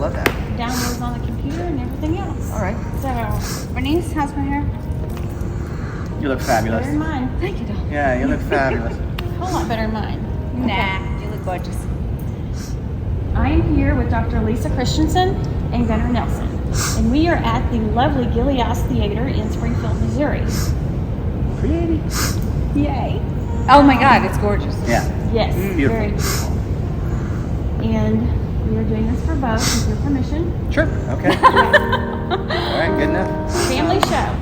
love that. Downloads on the computer and everything else. All right. So, Bernice, how's my hair? You look fabulous. Better than mine. Thank you, doll. Yeah, you look fabulous. A whole lot better than mine. Nah, you look gorgeous. I am here with Dr. Lisa Christiansen and Gunnar Nelson, and we are at the lovely Gillias Theater in Springfield, Missouri. Pretty. Yay. Oh my God, it's gorgeous. Yeah. Yes, Beautiful. very beautiful. And we are doing this for Vogue with your permission. Sure. Okay. All right, good enough. Family show.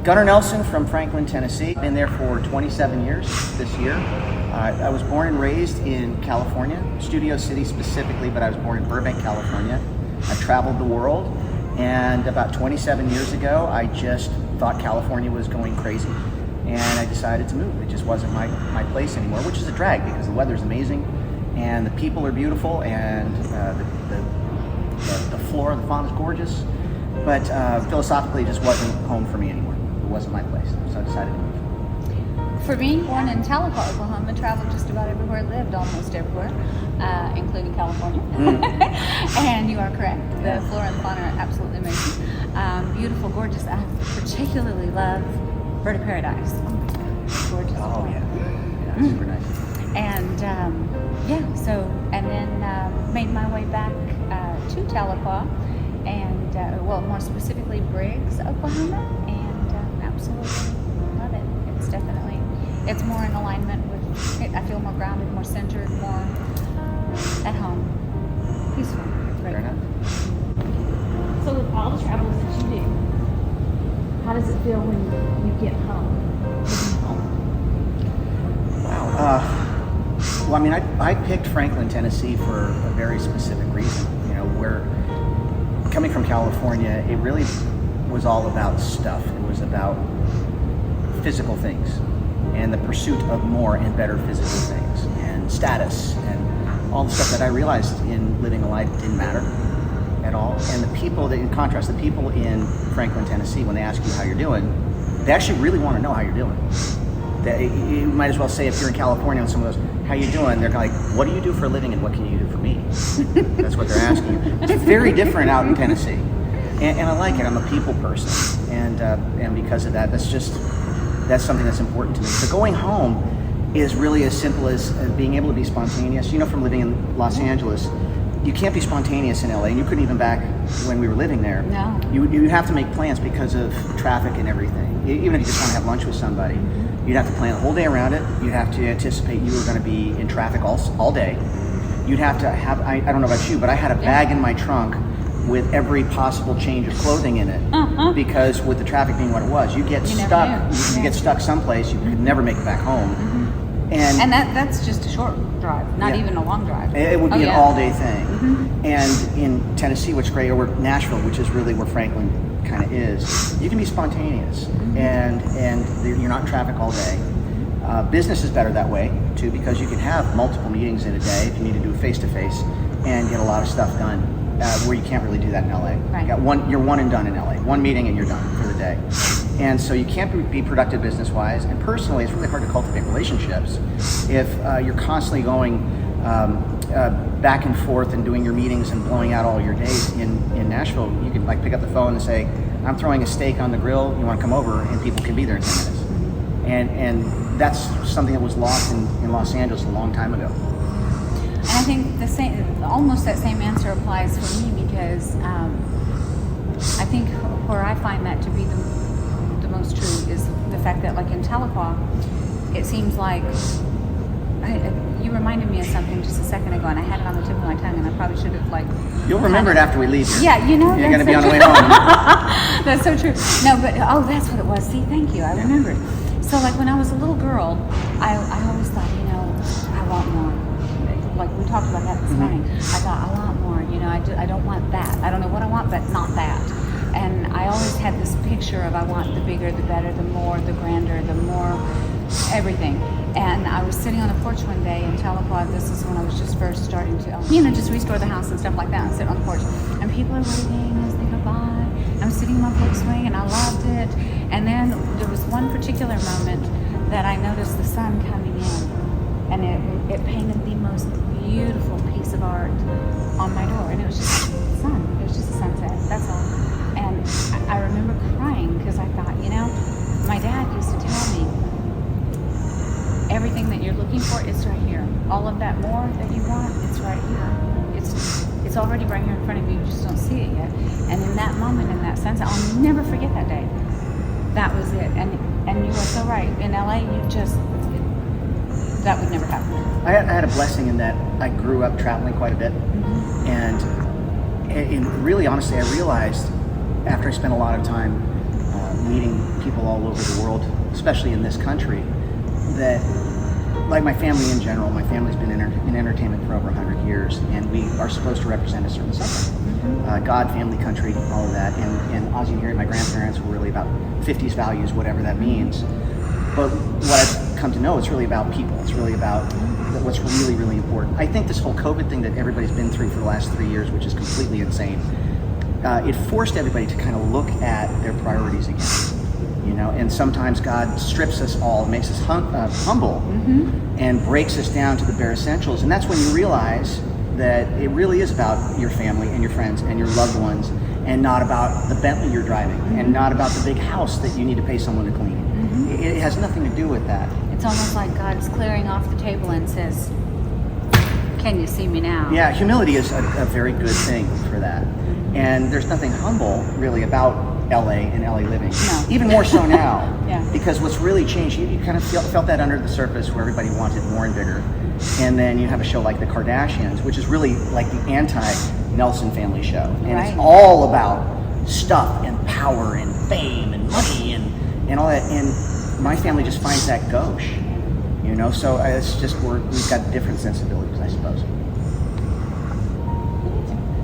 Gunnar Nelson from Franklin, Tennessee. Been there for 27 years this year. I was born and raised in California, Studio City specifically, but I was born in Burbank, California. I traveled the world, and about 27 years ago, I just thought California was going crazy, and I decided to move. It just wasn't my place anymore, which is a drag because the weather's amazing, and the people are beautiful, and the flora, the fauna is gorgeous, but philosophically, it just wasn't home for me anymore. It wasn't my place, so I decided to move. For me, born in Tahlequah, Oklahoma, traveled just about everywhere, lived almost everywhere, including California. And you are correct. The flora and fauna are absolutely amazing. Beautiful, gorgeous. I particularly love Bird of Paradise. Oh my God, it's gorgeous. Oh yeah, super nice. And and then made my way back to Tahlequah, and more specifically Briggs, Oklahoma, and absolutely love it. It's definitely, it's more in alignment with, I feel more grounded, more centered, more at home, peaceful. Fair enough. So with all the travels that you do, how does it feel when you get home? Wow. Well, I mean, I picked Franklin, Tennessee for a very specific reason. You know, where coming from California, it really was all about stuff. It was about physical things and the pursuit of more and better physical things and status and all the stuff that I realized in living a life didn't matter at all. And the people that, in contrast, the people in Franklin, Tennessee, when they ask you how you're doing, they actually really want to know how you're doing. You might as well say, if you're in California and someone goes, how you doing? They're like, what do you do for a living and what can you do for me? That's what they're asking you. It's very different out in Tennessee. And I like it. I'm a people person. And because of that, that's something that's important to me. So going home is really as simple as being able to be spontaneous. You know, from living in Los Angeles, you can't be spontaneous in LA, and you couldn't even back when we were living there. No. You have to make plans because of traffic and everything. Even if you just want to have lunch with somebody, you'd have to plan the whole day around it. You'd have to anticipate you were going to be in traffic all day. You'd have to have, I don't know about you, but I had a bag in my trunk with every possible change of clothing in it, because with the traffic being what it was, you get stuck. You get stuck someplace, you could never make it back home. And that's just a short drive, not even a long drive. It would be an all-day thing. And in Tennessee, which is great, or Nashville, which is really where Franklin kind of is, you can be spontaneous, and you're not in traffic all day. Business is better that way too, because you can have multiple meetings in a day if you need to do a face-to-face and get a lot of stuff done, where you can't really do that in LA. Right. You're one and done in LA. One meeting and you're done for the day. And so you can't be productive business-wise, and personally, it's really hard to cultivate relationships if you're constantly going back and forth and doing your meetings and blowing out all your days. In Nashville, you can like pick up the phone and say, I'm throwing a steak on the grill, you want to come over, and people can be there in 10 minutes. And that's something that was lost in Los Angeles a long time ago. And I think almost that same answer applies for me, because I think where I find that to be the most true is the fact that, like in Tahlequah, it seems like you reminded me of something just a second ago, and I had it on the tip of my tongue, and I probably should have You'll remember it after we leave here. Yeah, you know. You're going to be on the way home. That's so true. No, but that's what it was. See, thank you. I remembered. So, like when I was a little girl, I always thought, I want more. Like we talked about that this morning. I thought, I want more. I don't want that. I don't know what I want, but not that. And I always had this picture of I want the bigger, the better, the more, the grander, the more everything. And I was sitting on a porch one day in Tahlequah. This is when I was just first starting to, just restore the house and stuff like that, and sit on the porch. And people are waiting as they go by. I'm sitting in my porch swing, and I loved it. And then there was one particular moment that I noticed the sun coming in, and it painted the most beautiful piece of art on my door, and it was just the sun. It's just a sunset. That's all. And I remember crying because I thought, my dad used to tell me, everything that you're looking for is right here. All of that more that you want, it's right here. It's already right here in front of you. You just don't see it yet. And in that moment, in that sunset, I'll never forget that day. That was it. And you were so right. In LA, that would never happen. I had a blessing in that I grew up traveling quite a bit. And really, honestly, I realized after I spent a lot of time meeting people all over the world, especially in this country, that like my family in general, my family's been in entertainment for over 100 years, and we are supposed to represent a certain something. God, family, country, all of that. And Ozzy and Harry, my grandparents, were really about 50s values, whatever that means. But what I've come to know, it's really about people. It's really about what's really, really important. I think this whole COVID thing that everybody's been through for the last 3 years, which is completely insane, it forced everybody to kind of look at their priorities again. And sometimes God strips us all, makes us humble, and breaks us down to the bare essentials. And that's when you realize that it really is about your family and your friends and your loved ones, and not about the Bentley you're driving, and not about the big house that you need to pay someone to clean. It has nothing to do with that. It's almost like God's clearing off the table and says, can you see me now? Yeah, humility is a very good thing for that. And there's nothing humble really about LA and LA living. No. Even more so now. Yeah. Because what's really changed, you kind of felt that under the surface where everybody wanted more and bigger. And then you have a show like The Kardashians, which is really like the anti-Nelson family show. And Right. it's all about stuff and power and fame and money and all that. And my family just finds that gauche. So it's just we've got different sensibilities, I suppose.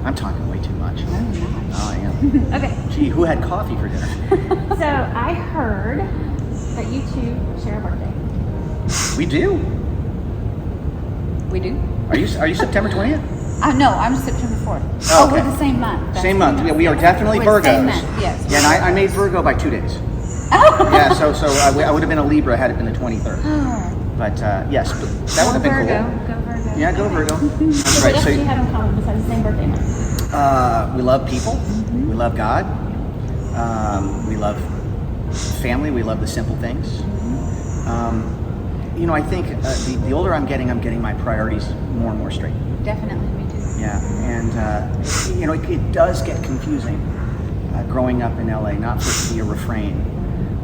I'm talking way too much. No, you're not. Oh, I am. Okay, Gee, who had coffee for dinner? so I heard that you two share a birthday. We do. We do? Are you September 20th? No, I'm September 4th. Oh, okay. We're the same month. That's Same the month. month. Yeah, we are definitely We're the Virgos. same month, yes. Yeah, and I made Virgo by 2 days. Oh! Yeah, so I would have been a Libra had it been the 23rd. But yes, but that would have been Virgo. cool. Go Virgo. Yeah, go Virgo. So That's what right. else So do you have in common besides the same birthday month? we love people. We love God. We love family. We love the simple things. I think the older I'm getting my priorities more and more straight. Definitely, me too. Yeah, and it does get confusing growing up in LA, not for it to be a refrain,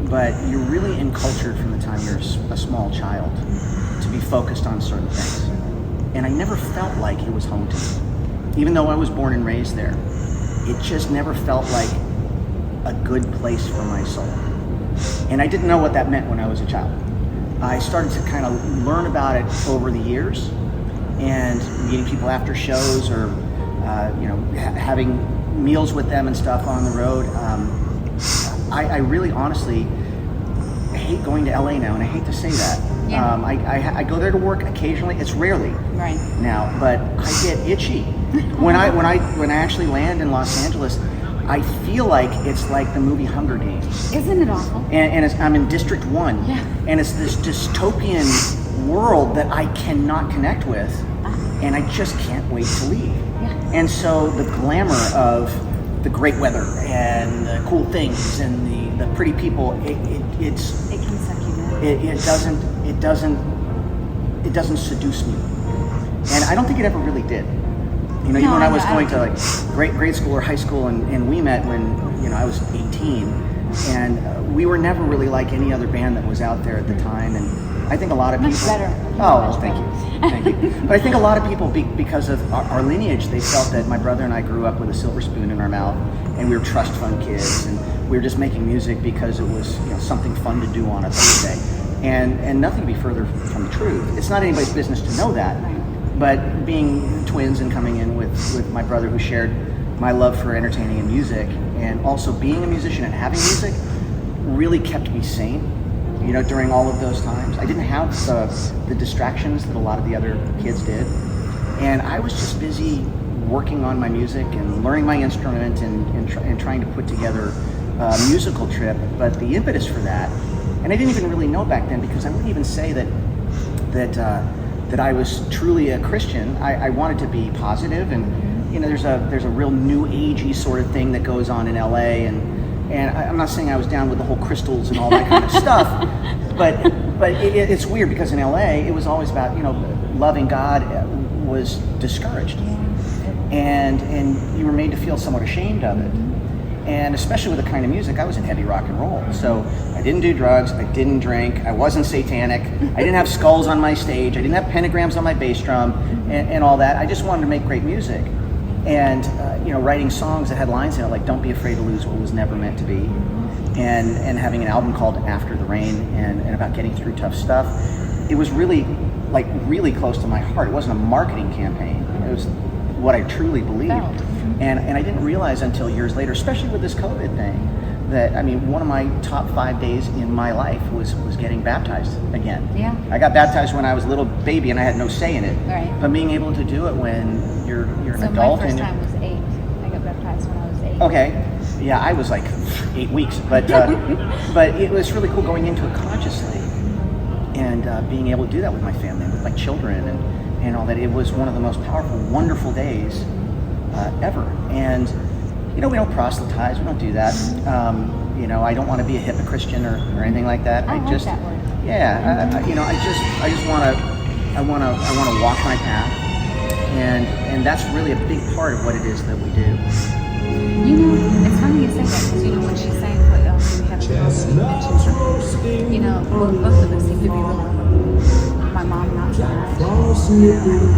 but you're really encultured from the time you're a small child to be focused on certain things. And I never felt like it was home to me. Even though I was born and raised there, it just never felt like a good place for my soul. And I didn't know what that meant when I was a child. I started to kind of learn about it over the years, and meeting people after shows or having meals with them and stuff on the road. I really honestly hate going to LA now, and I hate to say that. Yeah. I go there to work occasionally. It's rarely Right. now, but I get itchy when I actually land in Los Angeles. I feel like it's like the movie Hunger Games. Isn't it awful? And I'm in District 1. Yeah. And it's this dystopian world that I cannot connect with. And I just can't wait to leave. Yeah. And so the glamour of the great weather and the cool things and the pretty people, It can suck you in. it doesn't seduce me. And I don't think it ever really did. Even No, when I was I going to don't like grade school or high school, and we met when I was 18, and we were never really like any other band that was out there at the time. And I think a lot of Much people. better. Oh, well, Much thank better. you, thank you. But I think a lot of people, because of our lineage, they felt that my brother and I grew up with a silver spoon in our mouth, and we were trust fund kids, and we were just making music because it was something fun to do on a Thursday. And nothing could be further from the truth. It's not anybody's business to know that. Right. But being twins and coming in with my brother who shared my love for entertaining and music, and also being a musician and having music, really kept me sane, during all of those times. I didn't have the distractions that a lot of the other kids did. And I was just busy working on my music and learning my instrument and trying to put together a musical trip. But the impetus for that, and I didn't even really know back then, because I wouldn't even say that I was truly a Christian. I wanted to be positive and there's a real new agey sort of thing that goes on in LA, and I'm not saying I was down with the whole crystals and all that kind of stuff, but it's weird because in LA it was always about loving God was discouraged, and you were made to feel somewhat ashamed of it. And especially with the kind of music, I was in heavy rock and roll. So I didn't do drugs, I didn't drink, I wasn't satanic, I didn't have skulls on my stage, I didn't have pentagrams on my bass drum, and all that. I just wanted to make great music. And writing songs that had lines in it like "Don't be afraid to lose what was never meant to be," and having an album called "After the Rain" and about getting through tough stuff. It was really close to my heart. It wasn't a marketing campaign. It was what I truly believed. And I didn't realize until years later, especially with this COVID thing, that one of my top 5 days in my life was getting baptized again. Yeah. I got baptized when I was a little baby and I had no say in it. Right. But being able to do it when you're an adult. So my first time was 8. I got baptized when I was 8. Okay. Yeah, I was like 8 weeks, but it was really cool going into it consciously and being able to do that with my family, with my children, and all that. It was one of the most powerful, wonderful days ever. And we don't proselytize, we don't do that. I don't want to be a hippie Christian or anything like that. I like that word. Yeah, I just want to walk my path, and that's really a big part of what it is that we do. It's funny you say that because when she's saying what we have both of us seem to be really. My mom not so much. I don't know if you remember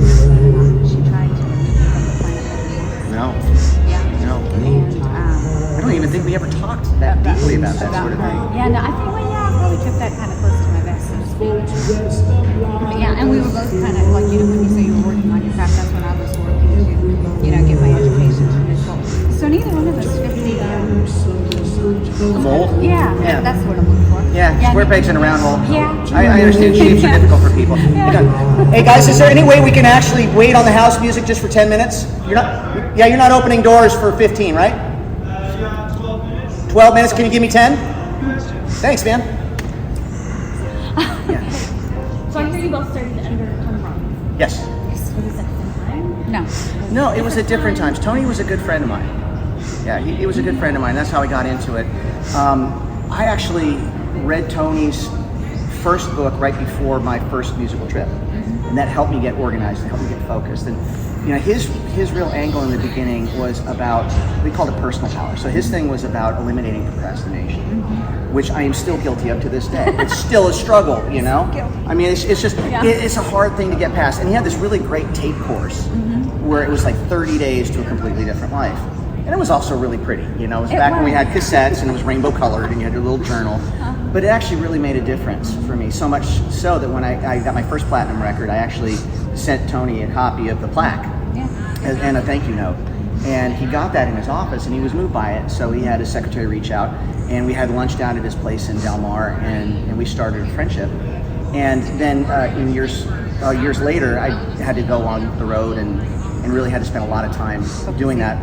that. She tried to become a planet. No. Yeah. No. And I don't even think we ever talked that deeply about that sort of thing. Yeah, no, I think I probably took that kind of close to my vest, so to speak. But yeah, and we were both kind of like, when you say you were working on your craft, that's when I was working to, get my education to. So neither one of us fit The mold? Yeah, that's what I'm looking for. Yeah, square pegs in a round hole. Yeah. I understand shapes are difficult for people. Hey guys, is there any way we can actually wait on the house music just for 10 minutes? You're not opening doors for 15, right? 12 minutes, can you give me 10? Thanks, man. So I hear you both started under Tom Rock. Yes. Was that the time? No. No, it was at different times. Tony was a good friend of mine. Yeah, he was a good friend of mine. That's how I got into it. I actually read Tony's first book right before my first musical trip, and that helped me get organized and helped me get focused. And his real angle in the beginning was about, we called it personal power. So his thing was about eliminating procrastination, which I am still guilty of to this day. It's still a struggle, I mean, it's just, it's a hard thing to get past. And he had this really great tape course where it was like 30 days to a completely different life. And it was also really pretty, it was back when we had cassettes and it was rainbow colored and you had your little journal. But it actually really made a difference for me, so much so that when I got my first platinum record, I actually sent Tony a copy of the plaque and a thank you note. And he got that in his office and he was moved by it, so he had his secretary reach out and we had lunch down at his place in Del Mar and we started a friendship. And then years later, I had to go on the road and really had to spend a lot of time doing that.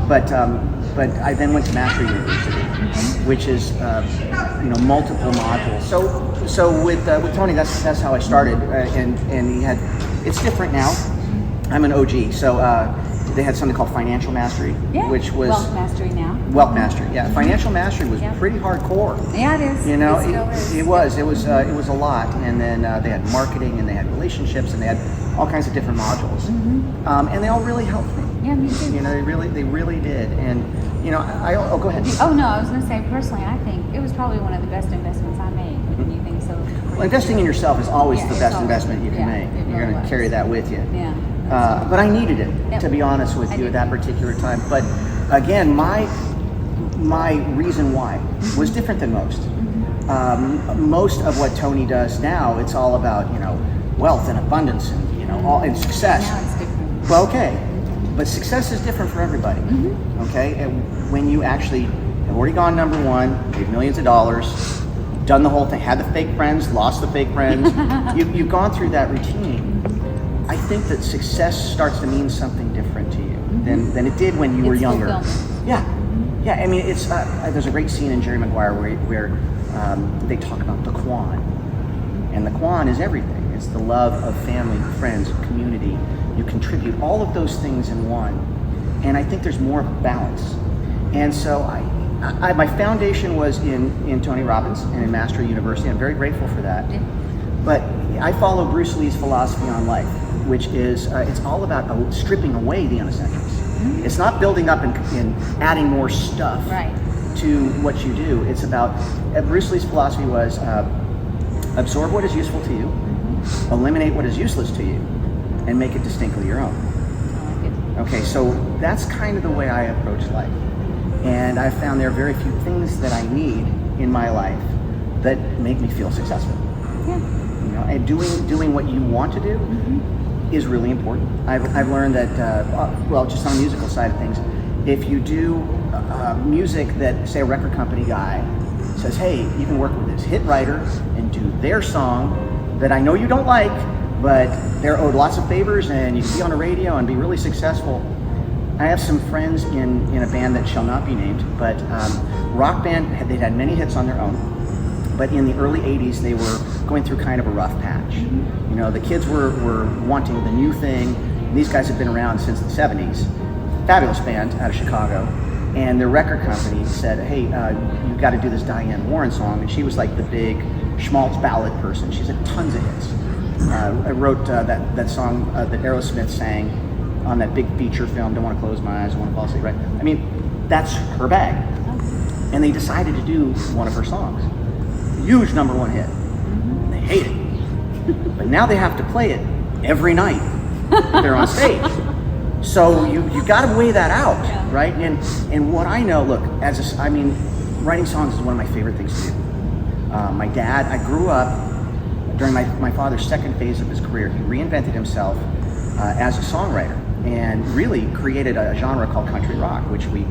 But I then went to Master University, which is multiple modules. So with Tony, that's how I started, and he had. It's different now. I'm an OG, so they had something called Financial Mastery, which was Wealth Mastery now. Wealth Mastery, yeah. Financial Mastery was pretty hardcore. Yeah, it is. It was a lot, and then they had marketing, and they had relationships, and they had all kinds of different modules, and they all really helped me. Yeah, me too. They really did, and go ahead. Oh no, I was going to say personally, I think it was probably one of the best investments I made. Wouldn't you think so? Well, investing in yourself is always the best investment you can make. You're going to carry that with you. Yeah. But I needed it, to be honest with you, at that particular time. But again, my reason why was different than most. Most of what Tony does now, it's all about wealth and abundance and success. Now it's different. Well, okay, but success is different for everybody. Okay, and when you actually have already gone number one, made millions of dollars, done the whole thing, had the fake friends, lost the fake friends, you've gone through that routine. I think that success starts to mean something different to you than it did when you were younger. Yeah. I mean, it's there's a great scene in Jerry Maguire where they talk about the Quan, and the Quan is everything. It's the love of family, friends, community. You can contribute all of those things in one. And I think there's more of a balance. And so my foundation was in Tony Robbins and in Mastery University. I'm very grateful for that. Yeah. But I follow Bruce Lee's philosophy on life, which is it's all about stripping away the unessentials. Mm-hmm. It's not building up and adding more stuff to what you do. It's about, Bruce Lee's philosophy was absorb what is useful to you, eliminate what is useless to you, and make it distinctly your own. Okay, so that's kind of the way I approach life. And I found there are very few things that I need in my life that make me feel successful. Yeah. You know, and doing what you want to do is really important. I've learned that, well, just on the musical side of things, if you do music that, say, a record company guy says, hey, you can work with this hit writer and do their song that I know you don't like, but they're owed lots of favors and you can be on the radio and be really successful. I have some friends in a band that shall not be named, but rock band, they'd had many hits on their own, but in the early 80s they were going through kind of a rough patch. You know, the kids were wanting the new thing, and these guys had been around since the 70s. Fabulous band out of Chicago, and their record company said, hey, you've got to do this Diane Warren song, and she was like the big schmaltz ballad person. She's had tons of hits. I wrote that song that Aerosmith sang on that big feature film, Don't Want to Close My Eyes, I Want to Fall Asleep, right? I mean, that's her bag. And they decided to do one of her songs. Huge #1 hit. And they hate it. But now they have to play it every night they're on stage. So you got to weigh that out, right? And what I know, look, writing songs is one of my favorite things to do. My dad, I grew up during my father's second phase of his career. He reinvented himself as a songwriter and really created a genre called country rock, which we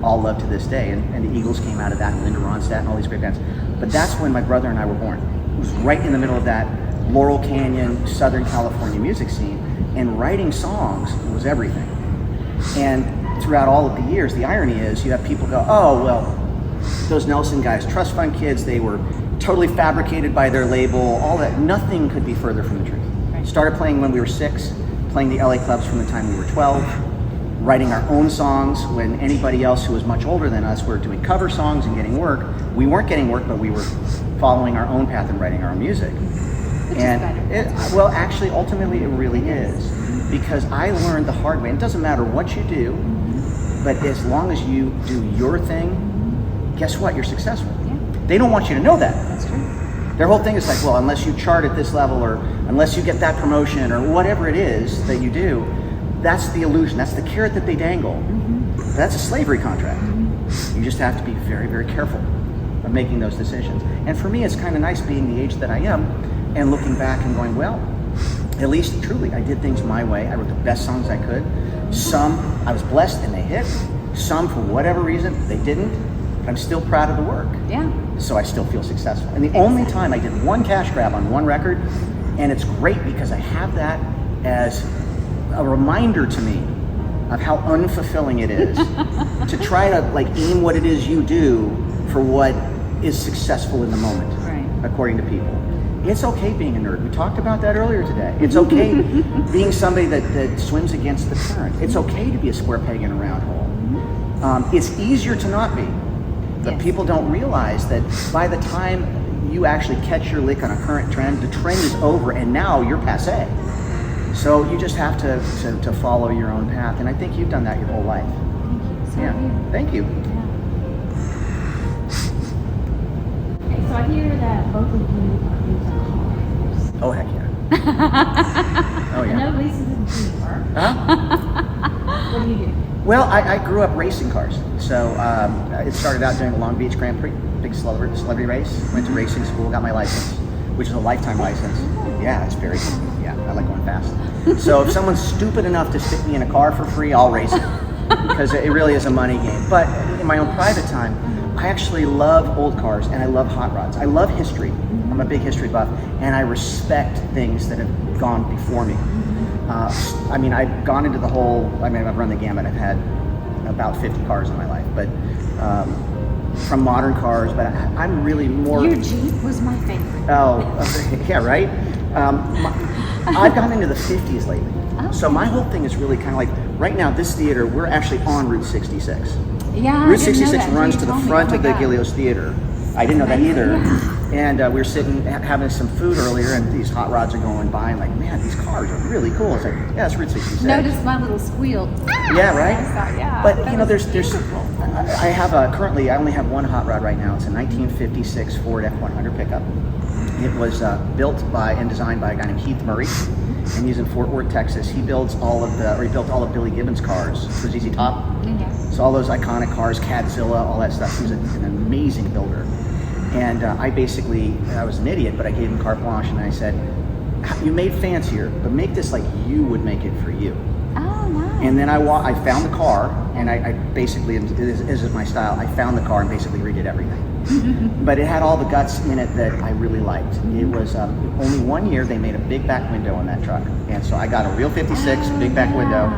all love to this day. And the Eagles came out of that, and Linda Ronstadt and all these great bands. But that's when my brother and I were born. It was right in the middle of that Laurel Canyon, Southern California music scene, and writing songs was everything. And throughout all of the years, the irony is you have people go, oh, well, those Nelson guys, trust fund kids, they were totally fabricated by their label, all that. Nothing could be further from the truth. Right. Started playing when we were 6, playing the LA clubs from the time we were 12, writing our own songs when anybody else who was much older than us were doing cover songs and getting work. We weren't getting work, but we were following our own path and writing our own music. Which And is better. well, actually, ultimately, it really is. Because I learned the hard way. It doesn't matter what you do, but as long as you do your thing, guess what? You're successful. Yeah. They don't want you to know that. That's true. Their whole thing is like, well, unless you chart at this level, or unless you get that promotion, or whatever it is that you do, that's the illusion. That's the carrot that they dangle. That's a slavery contract. You just have to be very, very careful of making those decisions. And for me, it's kind of nice being the age that I am and looking back and going, well, at least truly, I did things my way. I wrote the best songs I could. Some I was blessed and they hit. Some, for whatever reason, they didn't. But I'm still proud of the work. Yeah. So I still feel successful. And the only time I did one cash grab on one record, and it's great because I have that as a reminder to me of how unfulfilling it is to try to like aim what it is you do for what is successful in the moment, according to people. It's okay being a nerd. We talked about that earlier today. It's okay being somebody that swims against the current. It's okay to be a square peg in a round hole. It's easier to not be. But people don't realize that by the time you actually catch your lick on a current trend, the trend is over and now you're passé. So you just have to follow your own path. And I think you've done that your whole life. Thank you. Okay, so I hear that both of you are into cars. Oh, heck yeah. Oh, I yeah. know Lisa's a dreamer. Huh? What do you do? Well, I grew up racing cars. So it started out doing the Long Beach Grand Prix, big celebrity race. Went to racing school, got my license, which is a lifetime license. Yeah, it's very good. Yeah, I like going fast. So if someone's stupid enough to stick me in a car for free, I'll race it. Because it really is a money game. But in my own private time, I actually love old cars and I love hot rods. I love history. I'm a big history buff, and I respect things that have gone before me. I've gone into the whole, I've run the gamut. I've had about 50 cars in my life, but from modern cars, but I'm really more... Your Jeep was my favorite. Oh, yeah, right? I've gotten into the 50s lately. Okay. So my whole thing is really kind of like, right now, this theater, we're actually on Route 66. Yeah, I Route didn't know 66 that until runs you to the told me. front Oh of my the God. Gilios Theater. I didn't know that either. Yeah. And we were sitting, having some food earlier, and these hot rods are going by, and like, man, these cars are really cool. It's like, yeah, it's Route 66. Notice my little squeal. Yeah, right? I thought, yeah, But, that you know, was there's I have currently, I only have one hot rod right now. It's a 1956 Ford F100 pickup. It was built by and designed by a guy named Keith Murray, and he's in Fort Worth, Texas. He built all of Billy Gibbons' cars for ZZ Top. Yeah. So all those iconic cars, Cadzilla, all that stuff. He's an amazing builder. And I was an idiot, but I gave him carte blanche, and I said, you made fancier, but make this like you would make it for you. Oh, nice. And then I found the car, and I basically, this is my style, I found the car and basically redid everything. But it had all the guts in it that I really liked. It was only 1 year they made a big back window on that truck. And so I got a real 56 big back window.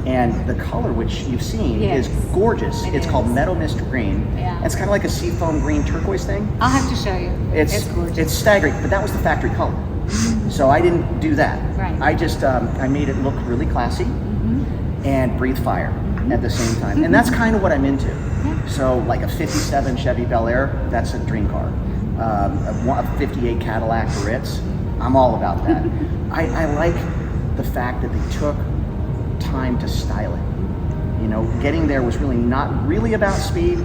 And the color, which you've seen, Yes. is gorgeous. It It's is. called Meadow Mist Green. Yeah. It's kind of like a seafoam green turquoise thing. I'll have to show you. It's gorgeous. It's staggering, but that was the factory color. So I didn't do that. Right. I just I made it look really classy and breathe fire at the same time. And that's kind of what I'm into. So like a 57 Chevy Bel Air, that's a dream car. A 58 Cadillac Ritz, I'm all about that. I like the fact that they took time to style it. You know, getting there was really not really about speed,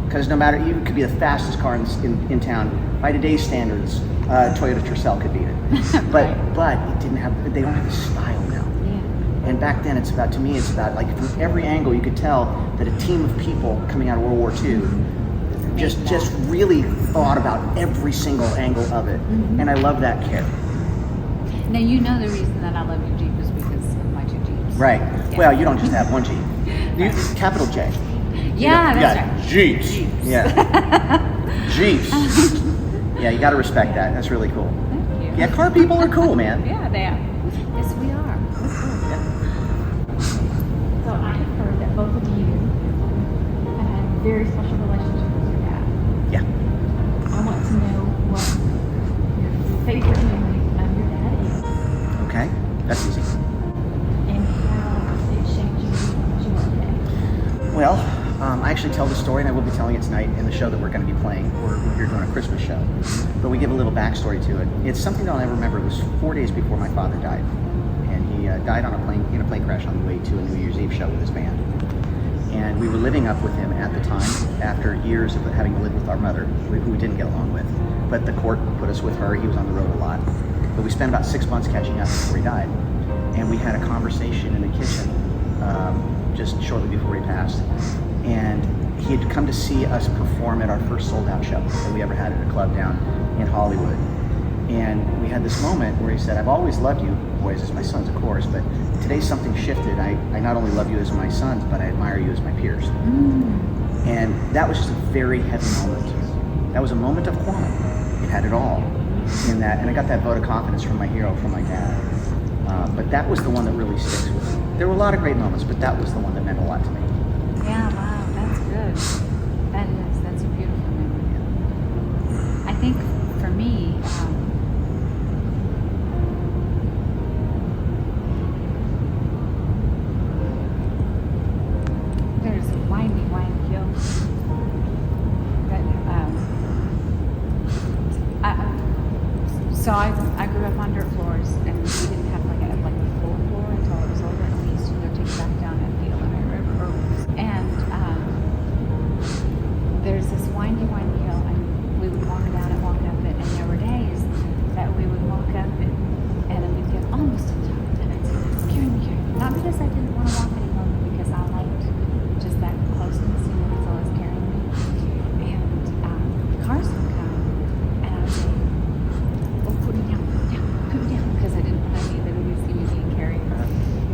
because no matter, you could be the fastest car in town. By today's standards, Toyota Tercel could beat it. But they don't have the style now. Yeah. And back then, it's about like from every angle you could tell that a team of people coming out of World War II just really thought about every single angle of it. And I love that care. Now, you know the reason that I love your Jeep is because of my two Jeeps. Right. Yeah. Well, you don't just have one Jeep. You, capital J. Yeah, that's right. Jeeps. Jeeps. Yeah. Jeeps. Yeah, you got to respect that. That's really cool. Thank you. Yeah, car people are cool, man. Yeah, they are. Yes, we are. So I have heard that both of you have had a very special relationship with your dad. Yeah. I want to know what your favorite memory of your dad is, Okay. That's easy. and how it shaped you as you are today. Well, I actually tell the story, and I will be telling it tonight in the show that we're going to be playing. We're here doing a Christmas show, but we give a little backstory to it. It's something that I'll never remember. It was 4 days before my father died, and he died on in a plane crash on the way to a New Year's Eve show with his band. And we were living up with him at the time, after years of having lived with our mother, who we didn't get along with. But the court put us with her. He was on the road a lot. But we spent about 6 months catching up before he died. And we had a conversation in the kitchen just shortly before he passed. And he had come to see us perform at our first sold-out show that we ever had at a club down in Hollywood. And we had this moment where he said, I've always loved you boys as my sons, of course, but today something shifted. I not only love you as my sons, but I admire you as my peers. And that was just a very heavy moment. That was a moment of quality. It had it all in that. And I got that vote of confidence from my hero, from my dad. But that was the one that really sticks with me. There were a lot of great moments, but that was the one that meant a lot to me. Yeah, wow, that's good. That's a beautiful memory. I think for me, there's a windy hill. I grew up on dirt floors, and we didn't have like a full floor until I was older, and we used to go take it back down at the Illinois River. And there's this windy hill, and we would walk down and walk up it, and there were days that we would walk up it, and then we'd get almost to the top, and I'd say, carry me. Not because I didn't want to walk anymore, but because I liked just that closeness, you know, it's always carrying me. And cars would come, and I would say, oh, put me down, because I didn't want anybody to see me being carried.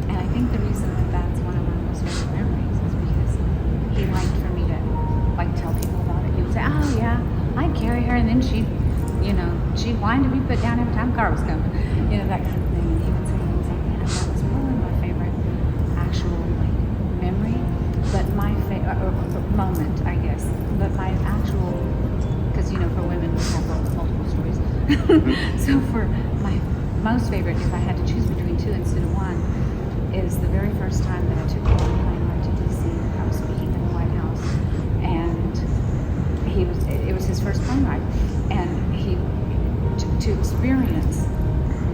And I think the reason that that's one of my most favorite memories is because he liked for me to like tell people about it. He would say, oh yeah, I'd carry her, and then she'd whine to be put down every time a car was coming, you know, that kind of thing. And he would say things like that. And that was probably my favorite actual like memory, but my favorite moment, I guess. But my actual, because you know, for women we have multiple stories. So for my most favorite, if I had to choose between two instead of one, is the very first time that I took the plane ride to DC. I was speaking in the White House, and it was his first plane ride, and to experience,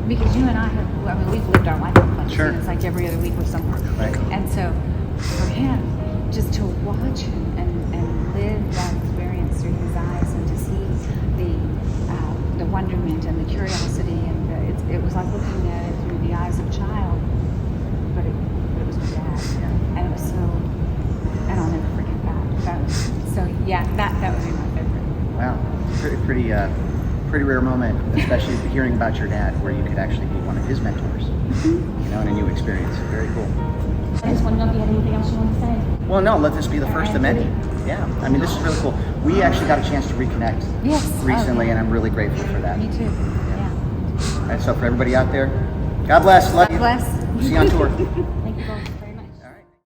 because you and I have, I mean, we've lived our life on planes. Sure. It's like every other week we're somewhere. Right. And so for him, just to watch him and live that experience through his eyes, and to see the wonderment and the curiosity, and it was like looking at it through the eyes of a child, but it was my dad. Yeah. And it was so, and I'll never forget that. So yeah, that would be my favorite. Wow, pretty rare moment, especially hearing about your dad, where you could actually be one of his mentors. You know, in a new experience. Very cool. I just want to know if you had anything else you want to say. Well, no, let this be the first of many. Yeah, I mean, this is really cool. We actually got a chance to reconnect Yes. recently, Oh, yeah. and I'm really grateful for that. Me too. Yeah. All right, so for everybody out there, God bless. Love God you. bless. See you on tour. Thank you.